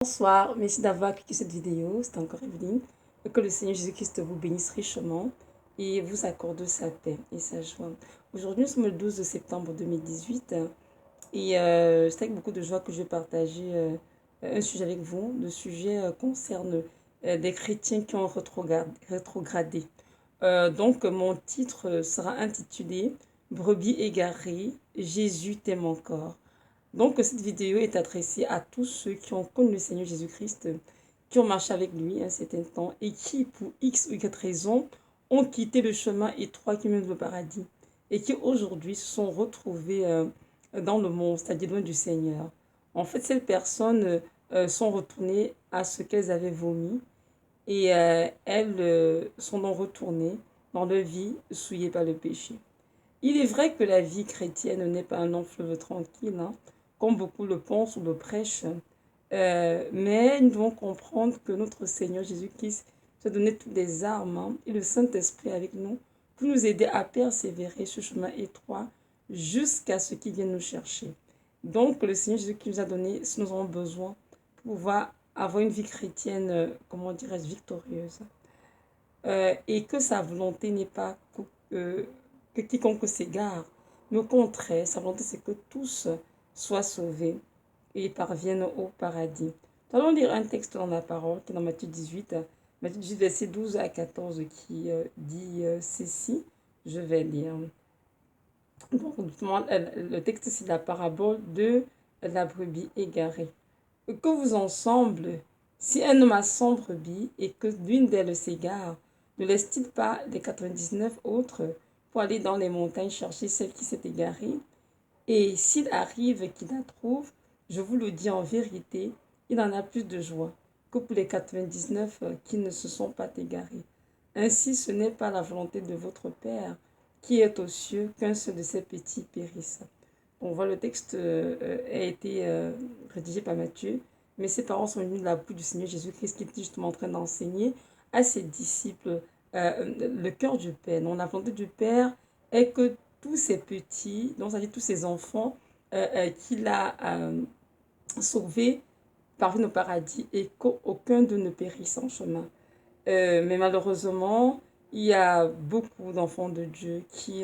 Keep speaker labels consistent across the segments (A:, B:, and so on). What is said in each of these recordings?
A: Bonsoir, merci d'avoir cliqué cette vidéo, c'est encore Evelyne. Que le Seigneur Jésus-Christ vous bénisse richement et vous accorde sa paix et sa joie. Aujourd'hui, nous sommes le 12 septembre 2018 et c'est avec beaucoup de joie que je vais partager un sujet avec vous. Le sujet concerne des chrétiens qui ont rétrogradé. Donc, mon titre sera intitulé Brebis égarées, Jésus t'aime encore. Donc, cette vidéo est adressée à tous ceux qui ont connu le Seigneur Jésus-Christ, qui ont marché avec lui un certain temps et qui, pour X ou Y raison, ont quitté le chemin étroit qui mène au paradis et qui aujourd'hui se sont retrouvés dans le monde, c'est-à-dire loin du Seigneur. En fait, ces personnes sont retournées à ce qu'elles avaient vomi et elles sont donc retournées dans leur vie souillée par le péché. Il est vrai que la vie chrétienne n'est pas un long fleuve tranquille, hein, comme beaucoup le pensent ou le prêchent. Mais nous devons comprendre que notre Seigneur Jésus-Christ nous a donné toutes les armes, hein, et le Saint-Esprit avec nous pour nous aider à persévérer ce chemin étroit jusqu'à ce qu'il vienne nous chercher. Donc, le Seigneur Jésus-Christ nous a donné ce que nous avons besoin pour pouvoir avoir une vie chrétienne, comment dirais-je, victorieuse. Et que sa volonté n'est pas que quiconque s'égare, mais au contraire, sa volonté c'est que tous soient sauvés et parviennent au paradis. Nous allons lire un texte dans la parole qui est dans Matthieu 18, verset 12 à 14 qui dit ceci. Je vais lire. Donc, le texte c'est la parabole de la brebis égarée. Que vous ensemble, si un homme a 100 brebis et que l'une d'elles s'égare, ne laisse-t-il pas les 99 autres pour aller dans les montagnes chercher celle qui s'est égarée? Et s'il arrive qu'il la trouve, je vous le dis en vérité, il en a plus de joie que pour les 99 qui ne se sont pas égarés. Ainsi, ce n'est pas la volonté de votre Père qui est aux cieux qu'un seul de ces petits périsse. On voit le texte a été rédigé par Matthieu, mais ses parents sont venus de la bouche du Seigneur Jésus-Christ qui était justement en train d'enseigner à ses disciples le cœur du Père. Donc la volonté du Père est que tous ces petits, donc c'est-à-dire tous ces enfants qu'il a sauvés parviennent au paradis et qu'aucun d'eux ne périsse en chemin. Mais malheureusement, il y a beaucoup d'enfants de Dieu qui,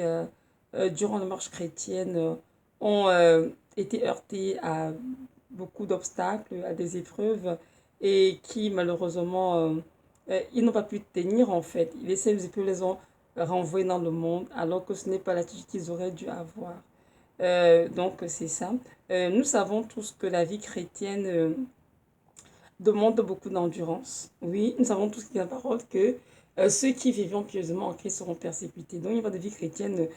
A: durant la marche chrétienne, ont été heurtés à beaucoup d'obstacles, à des épreuves, et qui, malheureusement, ils n'ont pas pu tenir, en fait. Les épreuves les ont renvoyés dans le monde, alors que ce n'est pas l'attitude qu'ils auraient dû avoir. Donc, c'est ça. Nous savons tous que la vie chrétienne demande beaucoup d'endurance. Oui, nous savons tous qu'il y a la parole que ceux qui vivront pieusement en Christ seront persécutés. Donc, il n'y a pas de vie chrétienne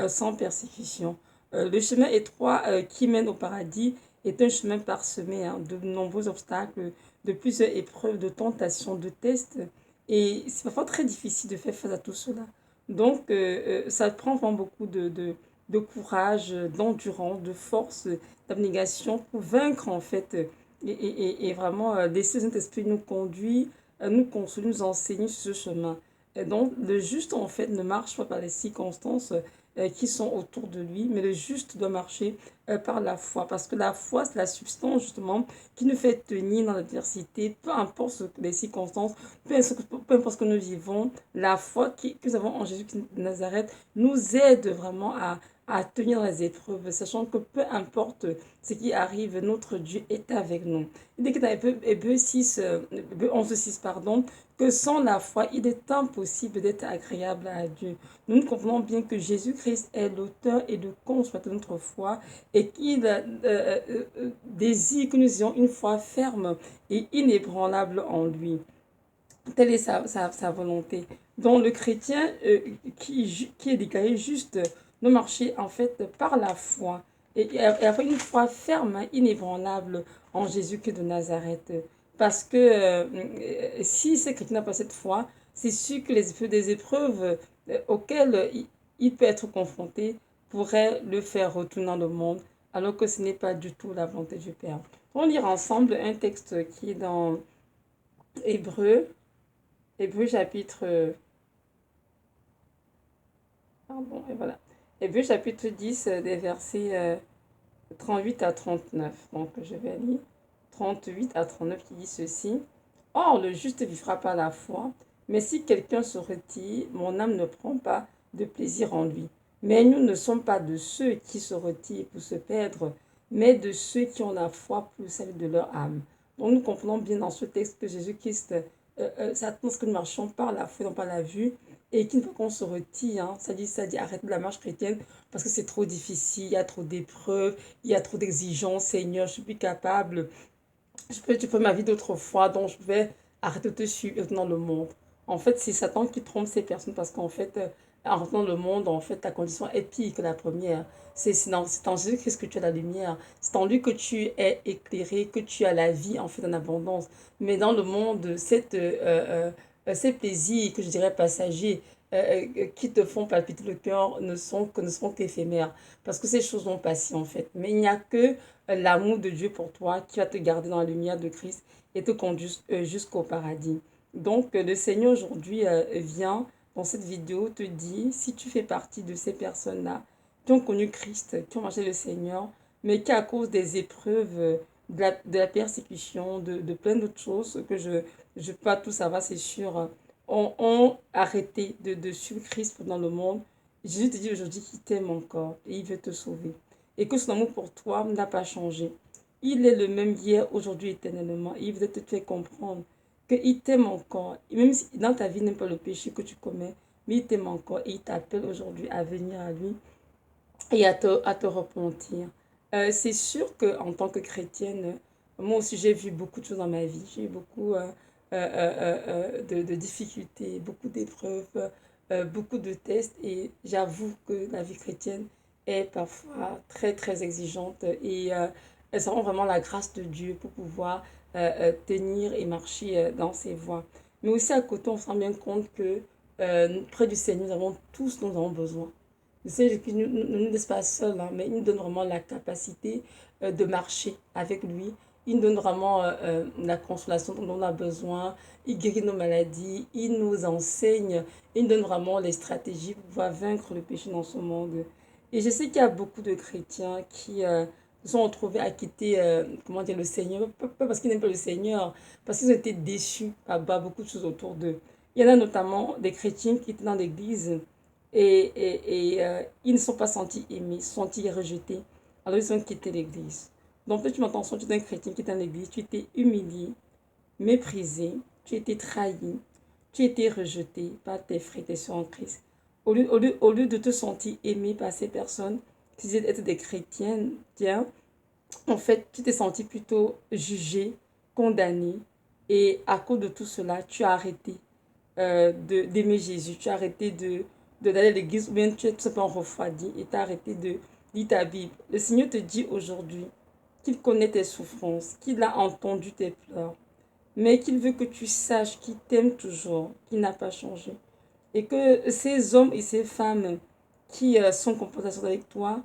A: sans persécution. Le chemin étroit qui mène au paradis est un chemin parsemé de nombreux obstacles, de plusieurs épreuves, de tentations, de tests. Et c'est parfois très difficile de faire face à tout cela. Donc, ça prend vraiment beaucoup de courage, d'endurance, de force, d'abnégation pour vaincre en fait et vraiment laisser le Saint-Esprit nous conduire, nous construire, nous enseigner sur ce chemin. Et donc, le juste, en fait, ne marche pas par les circonstances qui sont autour de lui, mais le juste doit marcher par la foi. Parce que la foi, c'est la substance, justement, qui nous fait tenir dans l'adversité, peu importe les circonstances, peu importe ce que nous vivons. La foi que nous avons en Jésus de Nazareth nous aide vraiment à tenir dans les épreuves, sachant que peu importe ce qui arrive, notre Dieu est avec nous. Il dit que dans Hébreux 6, Hébreux 11, 6, pardon, que sans la foi, il est impossible d'être agréable à Dieu. Nous comprenons bien que Jésus-Christ est l'auteur et le consommateur de notre foi et qu'il désire que nous ayons une foi ferme et inébranlable en lui. Telle est sa volonté. Donc le chrétien qui est déclaré juste doit marcher en fait par la foi et avoir une foi ferme, hein, inébranlable en Jésus-Christ de Nazareth. Parce que si ce chrétien n'a pas cette foi, c'est sûr que des épreuves auxquelles il peut être confronté pourraient le faire retourner dans le monde, alors que ce n'est pas du tout la volonté du Père. On lira ensemble un texte qui est dans Hébreu. Hébreu chapitre... pardon, et voilà. Hébreu chapitre 10, des versets 38 à 39. Donc, je vais lire 38 à 39 qui dit ceci. Or, le juste vivra par la foi, mais si quelqu'un se retire, mon âme ne prend pas de plaisir en lui. Mais nous ne sommes pas de ceux qui se retirent pour se perdre, mais de ceux qui ont la foi pour le salut de leur âme. Donc nous comprenons bien dans ce texte que Jésus-Christ s'attend à ce que nous marchions par la foi, non par la vue, et qu'une fois qu'on se retire, hein, ça dit arrêter la marche chrétienne parce que c'est trop difficile, il y a trop d'épreuves, il y a trop d'exigences, Seigneur, je suis plus capable, tu peux ma vie d'autrefois, donc je vais arrêter de te suivre dans le monde. En fait, c'est Satan qui trompe ces personnes parce qu'en fait, en rentrant dans le monde, en fait, ta condition est pire que la première. C'est en Jésus-Christ que tu as la lumière. C'est en lui que tu es éclairé, que tu as la vie, en fait, en abondance. Mais dans le monde, ces plaisirs que je dirais passagers, qui te font palpiter le cœur ne sont qu'éphémères. Parce que ces choses vont passer, en fait. Mais il n'y a que l'amour de Dieu pour toi qui va te garder dans la lumière de Christ et te conduire jusqu'au paradis. Donc, le Seigneur aujourd'hui vient dans cette vidéo te dire, si tu fais partie de ces personnes-là qui ont connu Christ, qui ont marché le Seigneur, mais qui à cause des épreuves, de la persécution, de plein d'autres choses que je ne peux pas tout savoir, c'est sûr, ont arrêté de suivre Christ dans le monde. Jésus te dit aujourd'hui qu'il t'aime encore et il veut te sauver et que son amour pour toi n'a pas changé. Il est le même hier, aujourd'hui, éternellement. Il veut te faire comprendre qu'il t'aime encore. Même si dans ta vie n'est pas le péché que tu commets, mais il t'aime encore et il t'appelle aujourd'hui à venir à lui et à te repentir. C'est sûr qu'en tant que chrétienne, moi aussi j'ai vu beaucoup de choses dans ma vie. J'ai eu beaucoup de difficultés, beaucoup d'épreuves, beaucoup de tests et j'avoue que la vie chrétienne est parfois très très exigeante et ça rend vraiment la grâce de Dieu pour pouvoir tenir et marcher dans ses voies. Mais aussi à côté, on se rend bien compte que près du Seigneur, nous avons tous nous avons besoin. Le Seigneur ne nous laisse pas seuls, hein, mais il nous donne vraiment la capacité de marcher avec lui. Il nous donne vraiment la consolation dont on a besoin. Il guérit nos maladies. Il nous enseigne. Il nous donne vraiment les stratégies pour pouvoir vaincre le péché dans ce monde. Et je sais qu'il y a beaucoup de chrétiens qui se sont retrouvés à quitter comment dire, le Seigneur. Pas parce qu'ils n'aiment pas le Seigneur, parce qu'ils ont été déçus par beaucoup de choses autour d'eux. Il y en a notamment des chrétiens qui étaient dans l'église et ils ne sont pas sentis aimés, sentis rejetés. Alors ils ont quitté l'église. Donc toi, tu m'entends sortir d'un chrétien qui est dans l'église, tu étais humilié, méprisé, tu étais trahi, tu étais rejeté par tes frères et tes soeurs en Christ. Au lieu de te sentir aimé par ces personnes qui disaient être des chrétiennes, tiens, en fait, tu t'es senti plutôt jugé, condamné. Et à cause de tout cela, tu as arrêté d'aimer Jésus. Tu as arrêté d'aller à l'église ou bien tu es tout simplement refroidi et tu as arrêté de lire ta Bible. Le Seigneur te dit aujourd'hui qu'il connaît tes souffrances, qu'il a entendu tes pleurs, mais qu'il veut que tu saches qu'il t'aime toujours, qu'il n'a pas changé. Et que ces hommes et ces femmes qui sont composés avec toi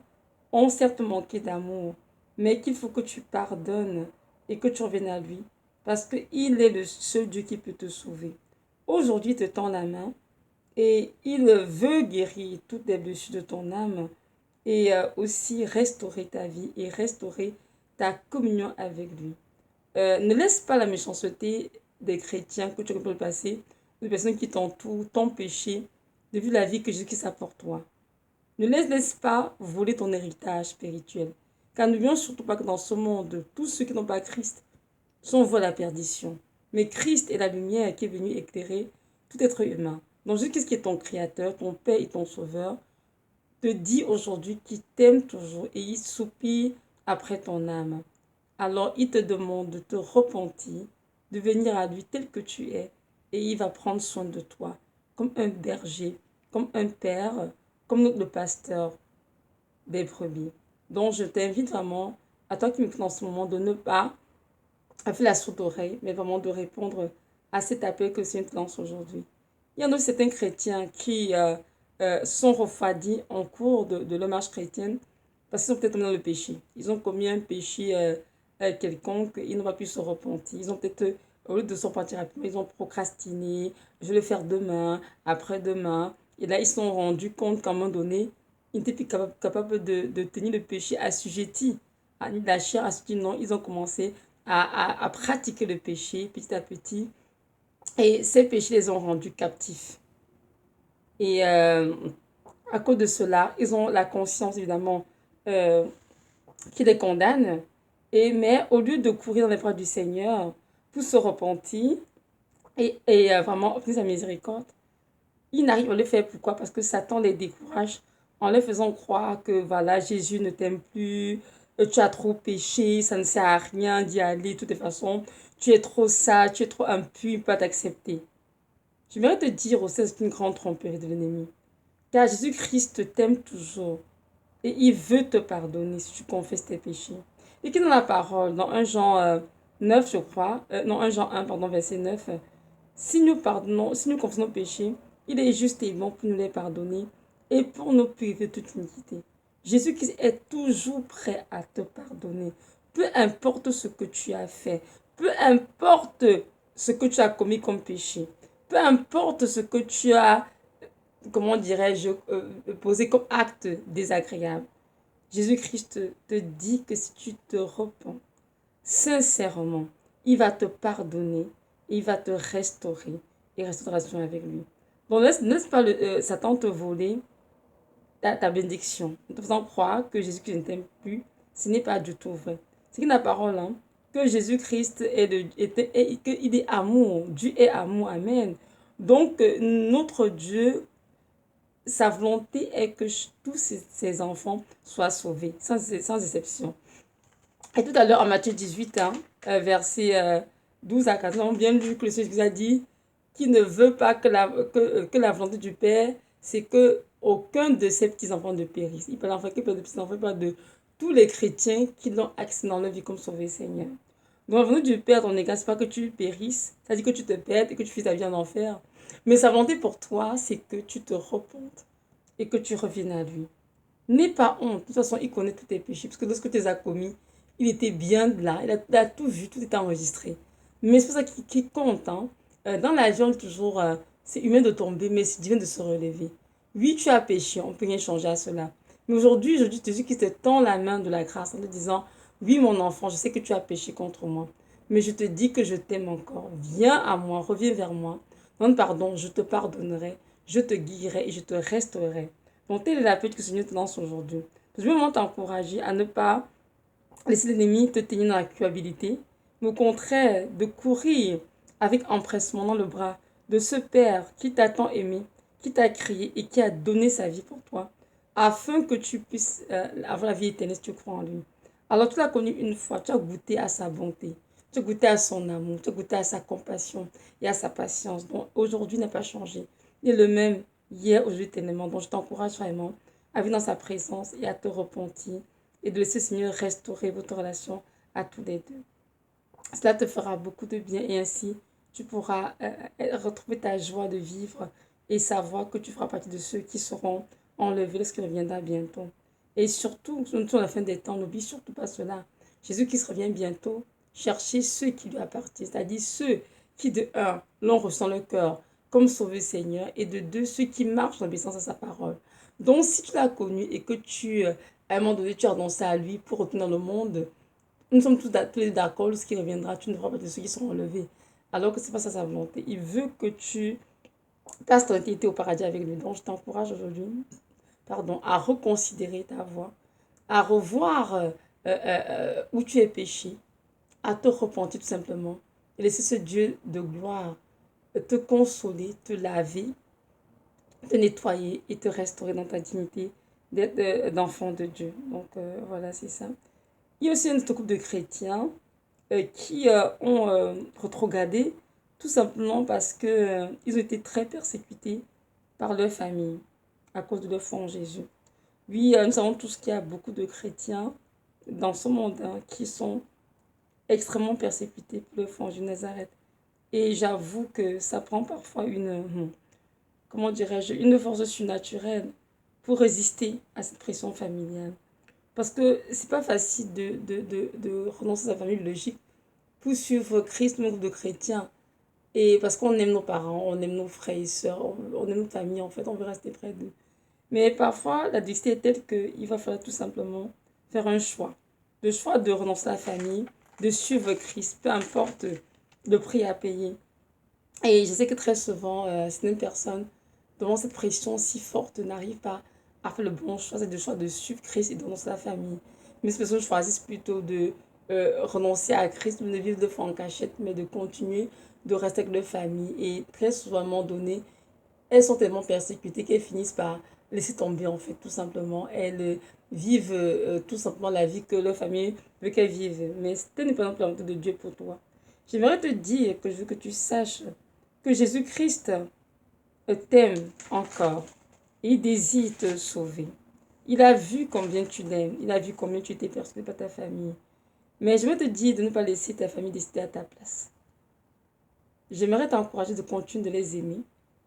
A: ont certes manqué d'amour, mais qu'il faut que tu pardonnes et que tu reviennes à lui, parce qu'il est le seul Dieu qui peut te sauver. Aujourd'hui, il te tend la main et il veut guérir toutes les blessures de ton âme et aussi restaurer ta vie et restaurer ta communion avec lui. Ne laisse pas la méchanceté des chrétiens que tu as pu le passé, ou des personnes qui t'entourent, t'empêcher de vivre la vie que Jésus-Christ a pour toi. Ne laisse pas voler ton héritage spirituel. Car n'oublions surtout pas que dans ce monde, tous ceux qui n'ont pas Christ sont voués à la perdition. Mais Christ est la lumière qui est venue éclairer tout être humain. Donc Jésus-Christ qui est ton créateur, ton Père et ton Sauveur, te dit aujourd'hui qu'il t'aime toujours et il soupire après ton âme. Alors il te demande de te repentir, de venir à lui tel que tu es et il va prendre soin de toi comme un berger, comme un père, comme le pasteur des brebis. Donc je t'invite vraiment, à toi qui m'écoutes en ce moment, de ne pas faire la sourde oreille, mais vraiment de répondre à cet appel que le Seigneur te lance aujourd'hui. Il y en a certains chrétiens qui sont refroidis en cours de leur marche chrétienne parce qu'ils ont peut-être dans le péché. Ils ont commis un péché quelconque, ils n'ont pas pu se repentir. Ils ont peut-être, au lieu de se repentir rapidement, ils ont procrastiné. Je vais le faire demain, après-demain. Et là, ils se sont rendus compte qu'à un moment donné, ils n'étaient plus capables de tenir le péché assujetti à la chair. Non, ils ont commencé à pratiquer le péché petit à petit. Et ces péchés les ont rendus captifs. Et à cause de cela, ils ont la conscience, évidemment, euh, qui les condamne. Mais au lieu de courir dans les bras du Seigneur pour se repentir et vraiment obtenir sa miséricorde, ils n'arrivent à le faire. Pourquoi? Parce que Satan les décourage en leur faisant croire que voilà, Jésus ne t'aime plus, tu as trop péché, ça ne sert à rien d'y aller de toutes les façons, tu es trop sale, tu es trop impur, il ne peut pas t'accepter. J'aimerais te dire aussi, c'est une grande tromperie de l'ennemi. Car Jésus-Christ t'aime toujours et il veut te pardonner si tu confesses tes péchés. Et qui dans la parole, dans 1 Jean 9, je crois, non, 1 Jean 1, pardon, verset 9, si nous pardonnons, si nous confessons nos péchés, il est juste et bon pour nous les pardonner et pour nous purifier de toute iniquité. Jésus-Christ est toujours prêt à te pardonner. Peu importe ce que tu as fait, peu importe ce que tu as commis comme péché, peu importe ce que tu as, comment dirais-je, posé comme acte désagréable. Jésus-Christ te dit que si tu te repens sincèrement, il va te pardonner, il va te restaurer et restaurer ta relation avec lui. Donc, laisse pas Satan te voler ta bénédiction, en te faisant croire que Jésus-Christ ne t'aime plus. Ce n'est pas du tout vrai. C'est une la parole, hein, que Jésus-Christ qu'il est amour. Dieu est amour. Amen. Donc, notre Dieu, sa volonté est que tous ses enfants soient sauvés, sans exception. Et tout à l'heure, en Matthieu 18, hein, verset 12 à 14, on a bien lu que le Seigneur a dit qu'il ne veut pas que la volonté du Père, c'est que aucun de ses petits-enfants ne périsse. Il parle enfin que de petits-enfants, il parle de tous les chrétiens qui l'ont accès dans leur vie comme sauvé Seigneur. Donc la volonté du Père, ton égard, c'est pas que tu périsses, ça dit que tu te perdes et que tu fais ta vie en enfer. Mais sa volonté pour toi, c'est que tu te repentes et que tu reviennes à lui. N'aie pas honte. De toute façon, il connaît tous tes péchés. Parce que lorsque tu les as commis, il était bien là. Il a tout vu, tout était enregistré. Mais c'est pour ça qu'il compte. Hein. Dans la vie, on dit toujours, c'est humain de tomber, mais c'est divin de se relever. Oui, tu as péché, on ne peut rien changer à cela. Mais aujourd'hui, Jésus qui te tend la main de la grâce en te disant, oui, mon enfant, je sais que tu as péché contre moi. Mais je te dis que je t'aime encore. Viens à moi, reviens vers moi. Demande pardon, je te pardonnerai, je te guiderai et je te restaurerai. Donc, telle est l'appel que le Seigneur te lance aujourd'hui. Je veux vraiment t'encourager à ne pas laisser l'ennemi te tenir dans la culpabilité, mais au contraire, de courir avec empressement dans le bras de ce Père qui t'a tant aimé, qui t'a créé et qui a donné sa vie pour toi, afin que tu puisses avoir la vie éternelle si tu crois en lui. Alors, tu l'as connu une fois, tu as goûté à sa bonté, tu as goûté à son amour, tu as goûté à sa compassion et à sa patience. Donc, aujourd'hui n'a pas changé. Il est le même hier, aujourd'hui, éternellement. Donc, je t'encourage vraiment à vivre dans sa présence et à te repentir et de laisser le Seigneur restaurer votre relation à tous les deux. Cela te fera beaucoup de bien et ainsi tu pourras retrouver ta joie de vivre et savoir que tu feras partie de ceux qui seront enlevés lorsqu'il reviendra bientôt. Et surtout, sur la fin des temps, n'oublie surtout pas cela. Jésus qui se revient bientôt, cherchez ceux qui lui appartiennent, c'est-à-dire ceux qui de un l'ont reçu dans le cœur comme sauvé Seigneur et de deux ceux qui marchent en obéissance à sa parole. Donc si tu l'as connu et que à un moment donné tu as renoncé à lui pour retourner dans le monde, nous sommes tous les d'accord, lorsqu'il reviendra, tu ne feras pas de ceux qui seront enlevés. Alors que ce n'est pas ça sa volonté. Il veut que tu passes ton éternité au paradis avec lui. Donc je t'encourage aujourd'hui, à reconsidérer ta voie, à revoir où tu es péché, à te repentir tout simplement et laisser ce Dieu de gloire te consoler, te laver, te nettoyer et te restaurer dans ta dignité d'enfant de Dieu. Donc voilà, c'est ça. Il y a aussi un autre groupe de chrétiens qui ont rétrogradé tout simplement parce que ils ont été très persécutés par leur famille à cause de leur foi en Jésus. Oui, nous savons tous qu'il y a beaucoup de chrétiens dans ce monde hein, qui sont extrêmement persécutés pour leur foi en Jésus de Nazareth. Et j'avoue que ça prend parfois comment dirais-je, une force surnaturelle pour résister à cette pression familiale. Parce que c'est pas facile de renoncer à sa famille logique pour suivre Christ, nous groupe de chrétiens. Et parce qu'on aime nos parents, on aime nos frères et sœurs, on aime nos familles, en fait, on veut rester près d'eux. Mais parfois, la difficulté est telle qu'il va falloir tout simplement faire un choix. Le choix de renoncer à la famille de suivre Christ, peu importe le prix à payer. Et je sais que très souvent, certaines personnes, devant cette pression si forte, n'arrivent pas à faire le bon choix, c'est le choix de suivre Christ et de renoncer à la famille. Mais ces personnes choisissent plutôt de renoncer à Christ, de ne vivre de foi en cachette, mais de continuer de rester avec leur famille. Et très souvent, à un moment donné, elles sont tellement persécutées qu'elles finissent par laisser tomber, en fait, tout simplement. Elles vivent tout simplement la vie que leur famille veut qu'elles vivent. Mais ce n'est pas non plus la volonté de Dieu pour toi. J'aimerais te dire que je veux que tu saches que Jésus-Christ t'aime encore. Il désire te sauver. Il a vu combien tu l'aimes. Il a vu combien tu t'es persécuté par ta famille. Mais je veux te dire de ne pas laisser ta famille décider à ta place. J'aimerais t'encourager de continuer de les aimer,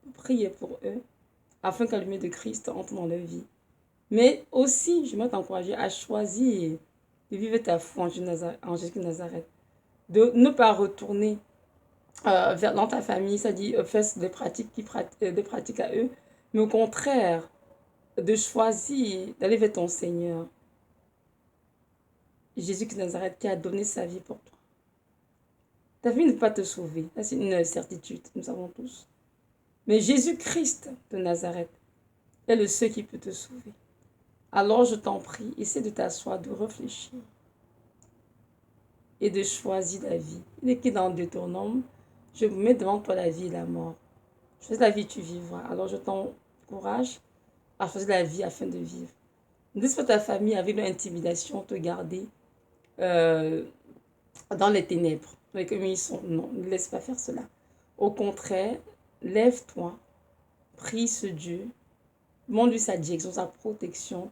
A: de prier pour eux, afin que la lumière de Christ entre dans leur vie. Mais aussi, j'aimerais t'encourager à choisir de vivre ta foi en Jésus de Nazareth. De ne pas retourner dans ta famille, c'est-à-dire faire des pratiques à eux, mais au contraire, de choisir d'aller vers ton Seigneur, Jésus de Nazareth, qui a donné sa vie pour toi. Ta vie ne peut pas te sauver, ça c'est une certitude, nous savons tous. Mais Jésus-Christ de Nazareth est le seul qui peut te sauver. Alors je t'en prie, essaie de t'asseoir, de réfléchir et de choisir la vie. Il est écrit dans Deutéronome, je mets devant toi la vie et la mort. Choisis la vie, tu vivras. Alors je t'encourage à choisir la vie afin de vivre. Ne laisse pas ta famille avec l'intimidation te garder euh, dans les ténèbres. Avec eux, ils sont. Non, ne laisse pas faire cela. Au contraire, lève-toi, prie ce Dieu, demande-lui sa direction, sa protection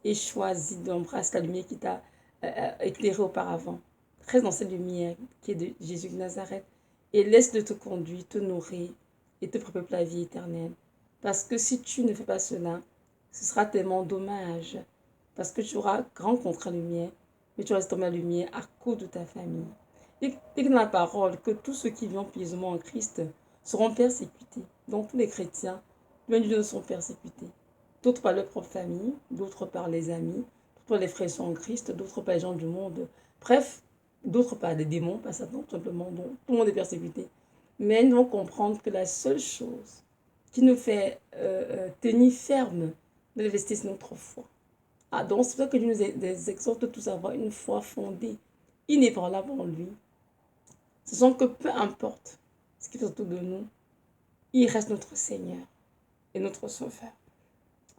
A: et choisis d'embrasser la lumière qui t'a éclairé auparavant. Reste dans cette lumière qui est de Jésus de Nazareth et laisse-le te conduire, te nourrir et te préparer pour la vie éternelle. Parce que si tu ne fais pas cela, ce sera tellement dommage. Parce que tu auras rencontré la lumière, mais tu restes tombé la lumière à cause de ta famille. Et dans la parole que tous ceux qui vivent pieusement en Christ seront persécutés. Donc tous les chrétiens, loin de Dieu, sont persécutés. D'autres par leur propre famille, d'autres par les amis, d'autres par les frères en Christ, d'autres par les gens du monde. Bref, d'autres par des démons, pas ça, tout simplement. Donc tout le monde est persécuté. Mais nous devons comprendre que la seule chose qui nous fait tenir ferme de l'investir, c'est notre foi. Ah, donc c'est pour ça que Dieu nous exhorte tous à avoir une foi fondée, inébranlable en lui. Ce sont que peu importe ce qui fait autour de nous, il reste notre Seigneur et notre Sauveur.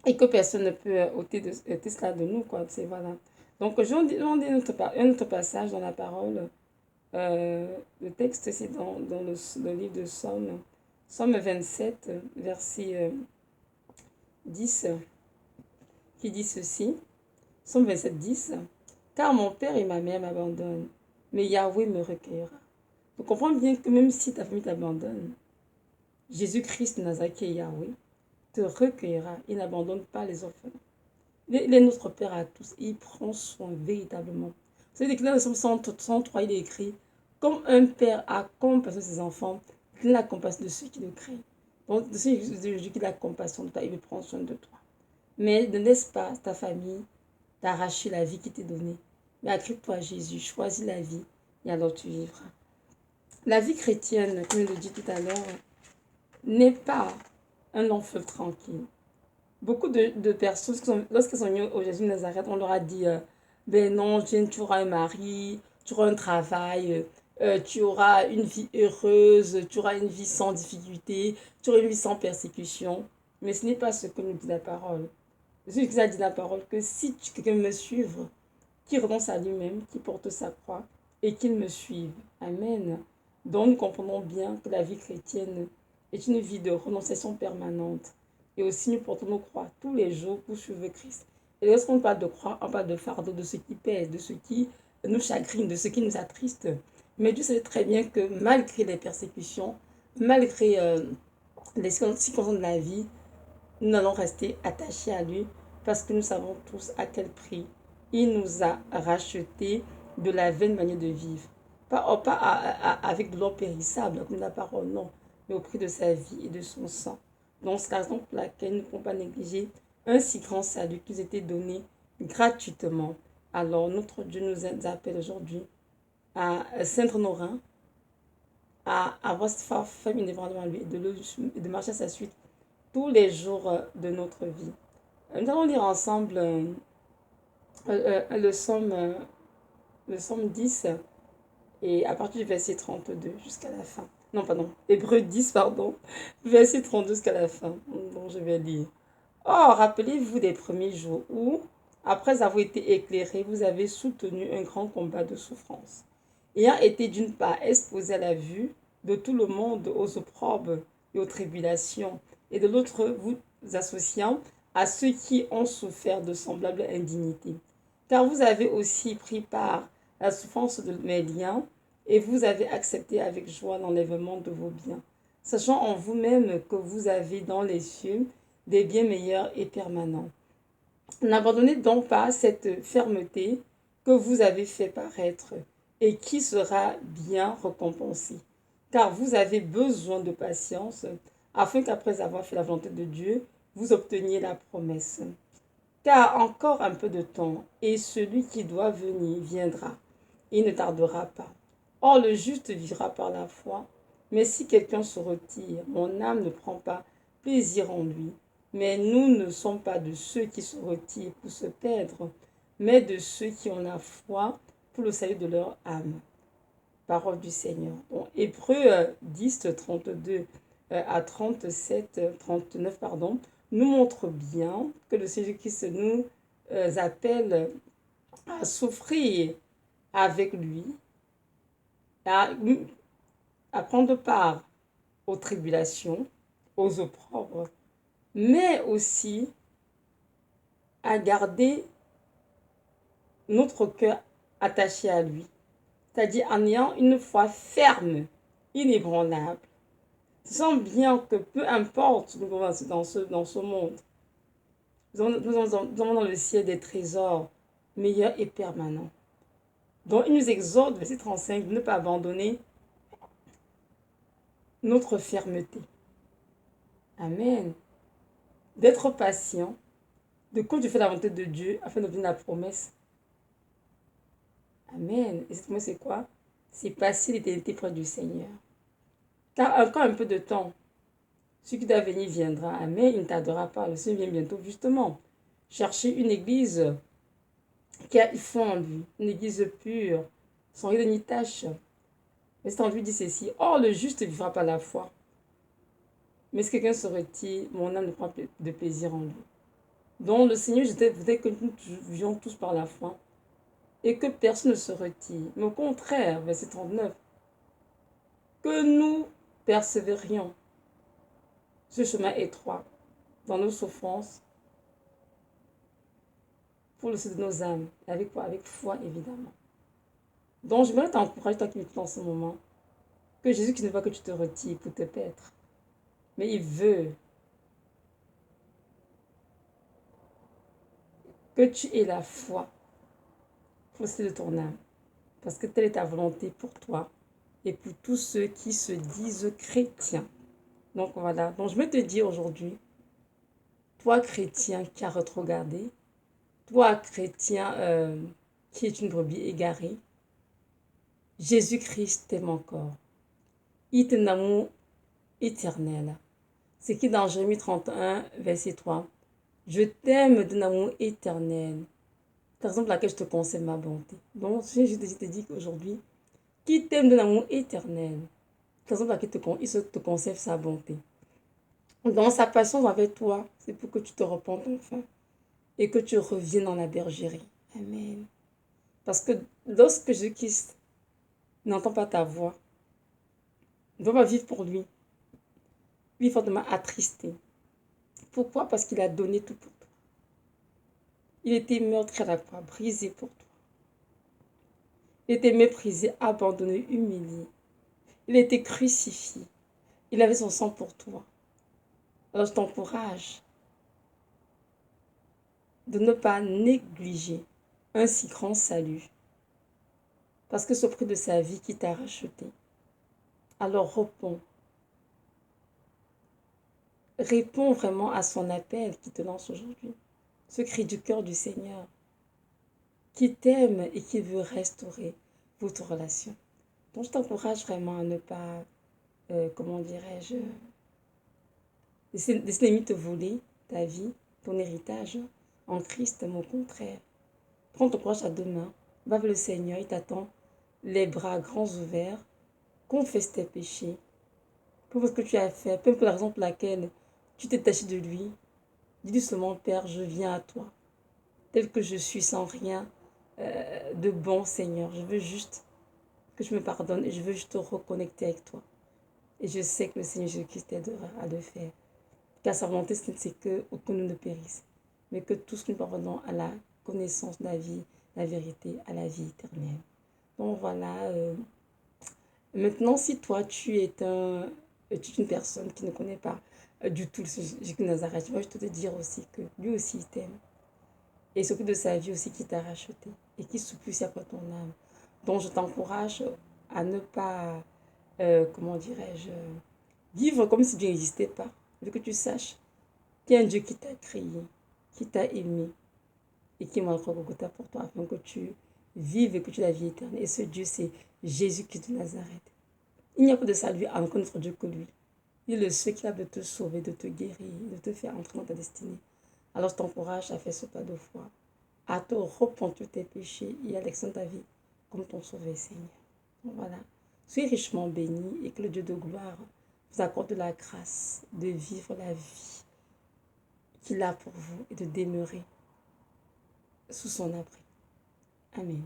A: Et que personne ne peut ôter cela de nous, quoi. C'est voilà. Donc, je vais un autre passage dans la parole. Le texte, c'est dans le livre de Somme, Somme 27, verset 10, qui dit ceci. Somme 27, 10. Car mon père et ma mère m'abandonnent, mais Yahweh me recueillera. Donc, comprends bien que même si ta famille t'abandonne, Jésus-Christ Nazareth et Yahweh te recueillera. Il n'abandonne pas les orphelins. Il est notre Père à tous et il prend soin véritablement. Vous savez, dans le Somme 103, il est écrit comme un père a compassion de ses enfants, il a la compassion de ceux qui le craignent. Donc, de ceux qui ont la compassion de toi, il veut prendre soin de toi. Mais ne laisse pas ta famille t'arracher la vie qui t'est donnée. Mais accroche-toi à Jésus, choisis la vie et alors tu vivras. La vie chrétienne, comme je le dis tout à l'heure, n'est pas un long fleuve tranquille. Beaucoup de personnes, lorsqu'elles sont venues au Jésus de Nazareth, on leur a dit ben non, tu auras un mari, tu auras un travail, tu auras une vie heureuse, tu auras une vie sans difficulté, tu auras une vie sans persécution. Mais ce n'est pas ce que nous dit la parole. Jésus nous a dit la parole que si quelqu'un me suive, qui renonce à lui-même, qui porte sa croix et qu'il me suive. Amen. Donc nous comprenons bien que la vie chrétienne est une vie de renonciation permanente. Et aussi nous portons nos croix tous les jours pour suivre Christ. Et lorsqu'on parle de croix, on parle de fardeau, de ce qui pèse, de ce qui nous chagrine, de ce qui nous attriste. Mais Dieu sait très bien que malgré les persécutions, malgré les circonstances de la vie, nous allons rester attachés à lui parce que nous savons tous à quel prix il nous a rachetés de la vaine manière de vivre. Pas avec de l'or périssable, comme la parole, non, mais au prix de sa vie et de son sang. Donc, c'est la raison pour laquelle nous ne pouvons pas négliger un si grand salut qui nous était donné gratuitement. Alors, notre Dieu nous appelle aujourd'hui à Saint-Honorin, à avoir cette famille devant lui et de marcher à sa suite tous les jours de notre vie. Nous allons lire ensemble le psaume 10 et à partir du verset 32 jusqu'à la fin. Non, pardon, Hébreu 10, pardon, verset 32 jusqu'à la fin. Donc je vais lire. Oh, rappelez-vous des premiers jours où, après avoir été éclairés, vous avez soutenu un grand combat de souffrance, ayant été d'une part exposé à la vue de tout le monde aux opprobes et aux tribulations, et de l'autre vous associant à ceux qui ont souffert de semblables indignités. Car vous avez aussi pris part à la souffrance de mes liens, et vous avez accepté avec joie l'enlèvement de vos biens, sachant en vous-même que vous avez dans les cieux des biens meilleurs et permanents. N'abandonnez donc pas cette fermeté que vous avez fait paraître et qui sera bien récompensée. Car vous avez besoin de patience afin qu'après avoir fait la volonté de Dieu, vous obteniez la promesse. Car encore un peu de temps et celui qui doit venir viendra. Il ne tardera pas. Or le juste vivra par la foi. Mais si quelqu'un se retire, mon âme ne prend pas plaisir en lui. Mais nous ne sommes pas de ceux qui se retirent pour se perdre, mais de ceux qui ont la foi pour le salut de leur âme. Parole du Seigneur. Donc, Hébreu 10, 32 à 37, 39, pardon, nous montre bien que le Seigneur Christ nous appelle à souffrir avec lui, à, à prendre part aux tribulations, aux opprobres, mais aussi à garder notre cœur attaché à lui, c'est-à-dire en ayant une foi ferme, inébranlable. Sens bien que peu importe ce que nous avons dans ce monde, nous avons dans le ciel des trésors meilleurs et permanents. Donc il nous exhorte, verset 35, de ne pas abandonner notre fermeté. Amen. D'être patient, de continuer à faire la volonté de Dieu afin d'obtenir la promesse. Amen. Et cette promesse, c'est quoi? C'est passer l'éternité près du Seigneur. Car encore un peu de temps, ce qui doit venir viendra. Amen. Il ne tardera pas. Le Seigneur vient bientôt, justement. Chercher une église qui a foi en lui, une église pure, sans ride ni tache. Mais c'est en lui dit ceci. Or, le juste vivra par la foi. Mais si quelqu'un se retire, mon âme ne prend de plaisir en lui. Donc, le Seigneur voudrait que nous vivions tous par la foi et que personne ne se retire. Mais au contraire, verset 39, que nous persévérions ce chemin étroit dans nos souffrances pour le salut de nos âmes. Avec quoi? Avec foi, évidemment. Donc, je voudrais t'encourager, toi qui m'écoutes en ce moment, que Jésus qui ne veut pas que tu te retires pour te perdre, mais il veut que tu aies la foi pour le salut de ton âme. Parce que telle est ta volonté pour toi et pour tous ceux qui se disent chrétiens. Donc voilà, donc je vais te dire aujourd'hui, toi chrétien qui as rétrogradé, toi chrétien qui est une brebis égarée, Jésus-Christ t'aime encore. Il t'aime d'amour éternel. C'est qui dans Jérémie 31, verset 3. Je t'aime d'un amour éternel. C'est la raison pour laquelle je te concède ma bonté. Donc, je te dis qu'aujourd'hui, qui t'aime d'un amour éternel, c'est la raison pour laquelle il te concède sa bonté. Dans sa patience avec toi, c'est pour que tu te repentes enfin et que tu reviennes dans la bergerie. Amen. Parce que lorsque Jésus-Christ n'entend pas ta voix, ne va pas vivre pour lui. Il est fortement attristé. Pourquoi? Parce qu'il a donné tout pour toi. Il était meurtri à la croix, brisé pour toi. Il était méprisé, abandonné, humilié. Il était crucifié. Il avait son sang pour toi. Alors je t'encourage de ne pas négliger un si grand salut. Parce que c'est au prix de sa vie qui t'a racheté. Alors réponds. Réponds vraiment à son appel qui te lance aujourd'hui. Ce cri du cœur du Seigneur qui t'aime et qui veut restaurer votre relation. Donc, je t'encourage vraiment à ne pas, comment dirais-je, laisser limite te voler ta vie, ton héritage en Christ, mais au contraire. Prends ton courage à deux mains, va vers le Seigneur, il t'attend, les bras grands ouverts, confesse tes péchés, pour ce que tu as fait, peu importe la raison pour laquelle tu t'es taché de lui. Dis-lui seulement, Père, je viens à toi, tel que je suis, sans rien de bon, Seigneur. Je veux juste que je me pardonne et je veux juste te reconnecter avec toi. Et je sais que le Seigneur Jésus-Christ t'aidera à le faire. Car sa volonté, c'est que nous ne périssent, mais que tous nous parvenons à la connaissance de la vie, la vérité, à la vie éternelle. Donc voilà. Maintenant, si toi, tu es une personne qui ne connaît pas du tout le Jésus de Nazareth, moi, je te dire aussi que lui aussi, il t'aime. Et il s'occupe de sa vie aussi qui t'a racheté et qui supplie après ton âme. Donc, je t'encourage à ne pas, comment dirais-je, vivre comme si Dieu n'existait pas. Vu que tu saches qu'il y a un Dieu qui t'a créé, qui t'a aimé et qui m'a Golgotha pour toi afin que tu vives et que tu aies la vie éternelle. Et ce Dieu, c'est Jésus-Christ de Nazareth. Il n'y a pas de salut à aucun autre Dieu que lui. Il est le seul qui a de te sauver, de te guérir, de te faire entrer dans ta destinée. Alors je t'encourage à faire ce pas de foi, à te repentir tes péchés et à l'excellent ta vie comme ton sauveur Seigneur. Donc voilà. Soyez richement bénis et que le Dieu de gloire vous accorde la grâce de vivre la vie qu'il a pour vous et de demeurer sous son abri. Amen.